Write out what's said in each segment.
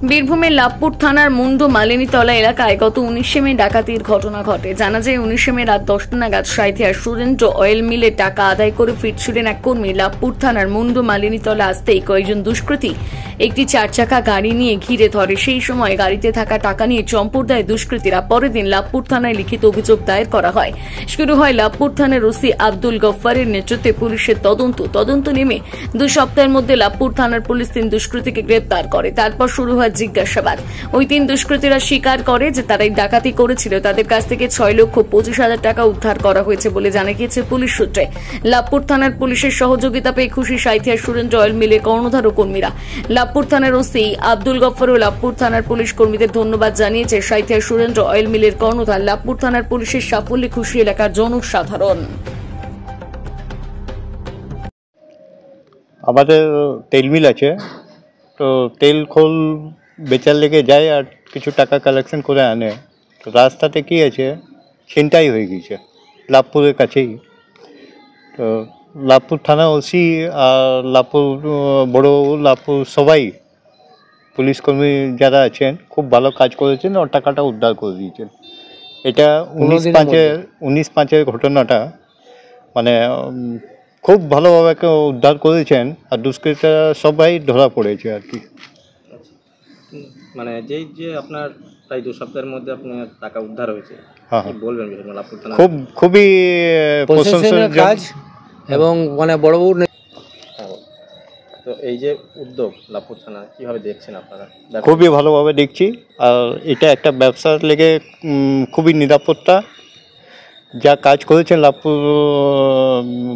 বীরভূমের লাভপুর থানার মুন্ডু মালিনীতলা এলাকায় গত 19 মে ডাকাতির ঘটনা ঘটে। জানা যায় 19 মে রাত 10টা নাগাদ সাঁইথিয়ার সুরেন্দ্র অয়েল মিলে টাকা আদায় করে ফিরছিলেন এক কর্মী। লাভপুর থানার মুন্ডু মালিনীতলা আসতেই কয়েকজন দুষ্কৃতী একটি 4 চাকা গাড়ি নিয়ে ঘিরে ধরে। সেই সময় গাড়িতে থাকা টাকা নিয়ে চম্পট দেয় দুষ্কৃতীরা। পরের দিন লাভপুর থানায় লিখিত অভিযোগ দায়ের করা হয়। শুরু হয় লাভপুর থানার ওসি আব্দুল গফফারের নেতৃত্বে পুলিশের তদন্ত নেমে 2 সপ্তাহের মধ্যে লাভপুর থানার পুলিশ 3 দুষ্কৃতীকে গ্রেপ্তার করে। তারপর শুরু হয় জিজ্ঞাসাবাদ। ওই 3 দুষ্কৃতীরা স্বীকার করে যে তারাই ডাকাতি করেছিল। তাদের কাছ থেকে 6,25,000 টাকা উদ্ধার করা হয়েছে বলে জানা গিয়েছে পুলিশ সূত্রে। লাভপুর থানার পুলিশের সহযোগিতা পেয়ে খুশি সাঁইথিয়ার সুরেন্দ্র অয়েল মিলের কর্ণধার ও কর্মীরা। লাভপুর থানার ওসি আব্দুল গফফর ও লাভপুর থানার পুলিশ কর্মীদের ধন্যবাদ জানিয়েছে সাঁইথিয়ার সুরেন্দ্র অয়েল মিলের কর্ণধার। লাভপুর থানার পুলিশের সাফল্যে খুশি এলাকার জনসাধারণ। আমাদের তেল মিল আছে, তো তেল খোল বেচার লেগে যায় আর কিছু টাকা কালেকশন করে আনে। তো রাস্তাতে কি আছে, ছিনতাই হয়ে গেছে লাভপুরের কাছেই। তো লাভপুর থানা ওসি আর লাভপুর বড়বাবু, লাভপুর সবাই পুলিশ কর্মী যারা আছেন খুব ভালো কাজ করেছেন আর টাকাটা উদ্ধার করে দিয়েছেন। এটা 19/5-এর ঘটনাটা, মানে খুব ভালোভাবে উদ্ধার করেছেন আর দুষ্কৃতীরা সবাই ধরা পড়েছে আর কি। মানে যে আপনার প্রায় 2 সপ্তাহের মধ্যে আপনার টাকা উদ্ধার হয়েছে, বলবেন লাভপুর থানা খুবই প্রশংসনীয় কাজ এবং মানে বড়বাবুর। তো এই যে উদ্যোগ লাভপুর থানা কিভাবে দেখছেন আপনারা? খুবই ভালোভাবে দেখছি, আর এটা একটা ব্যবসার লেগে খুবই নিরাপত্তা যা কাজ করেছেন লাভপুর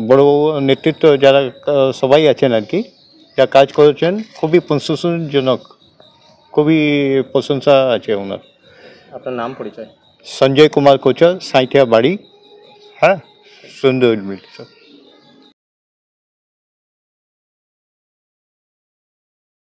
বড়বাবু নেতৃত্ব যারা সবাই আছেন আর কি, যা কাজ করেছেন খুবই প্রশংসনীয়জনক, খুবই প্রশংসা আছে ওনার। আপনার নাম পরিচয়? সঞ্জয় কুমার কোচর, সাঁইথিয়া বাড়ি। হ্যাঁ, সুন্দর মিল।